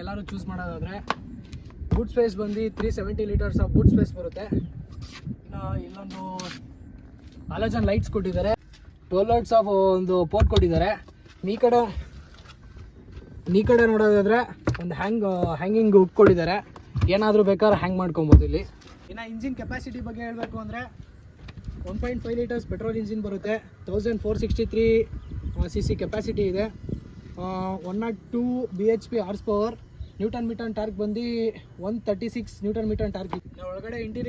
ಎಲ್ಲರೂ ಚೂಸ್ ಮಾಡೋದಾದರೆ boot space ಬಂದು 370 ಲೀಟರ್ಸ್ ಆಫ್ ಬೂಟ್ ಸ್ಪೇಸ್ ಬರುತ್ತೆ. ಇನ್ನು ಇಲ್ಲೊಂದು ಹಾಲೋಜನ್ ಲೈಟ್ಸ್ ಕೊಟ್ಟಿದ್ದಾರೆ, 12 ಲೈಟ್ಸ್ ಆಫ್ ಒಂದು ಪೋರ್ಟ್ ಕೊಟ್ಟಿದ್ದಾರೆ. ಈ ಕಡೆ ನೋಡೋದಾದರೆ ಒಂದು ಹ್ಯಾಂಗಿಂಗ್ ಹುಕ್ ಕೊಟ್ಟಿದ್ದಾರೆ, ಏನಾದರೂ ಬೇಕಾದ್ರೆ ಹ್ಯಾಂಗ್ ಮಾಡ್ಕೊಬೋದು ಇಲ್ಲಿ. ಇನ್ನು ಇಂಜಿನ್ ಕೆಪಾಸಿಟಿ ಬಗ್ಗೆ ಹೇಳಬೇಕು ಅಂದರೆ 1.5 ಲೀಟರ್ಸ್ ಪೆಟ್ರೋಲ್ ಇಂಜಿನ್ ಬರುತ್ತೆ, 1463 cc ಕೆಪಾಸಿಟಿ ಇದೆ, 102 bhp horse power, Newton metre torque ಬಂದು 136 ನ್ಯೂಟನ್ ಮೀಟರ್ ಟಾರ್ಕ್ ಇದೆ. ಒಳಗಡೆ ಇಂಟೀರಿಯರ್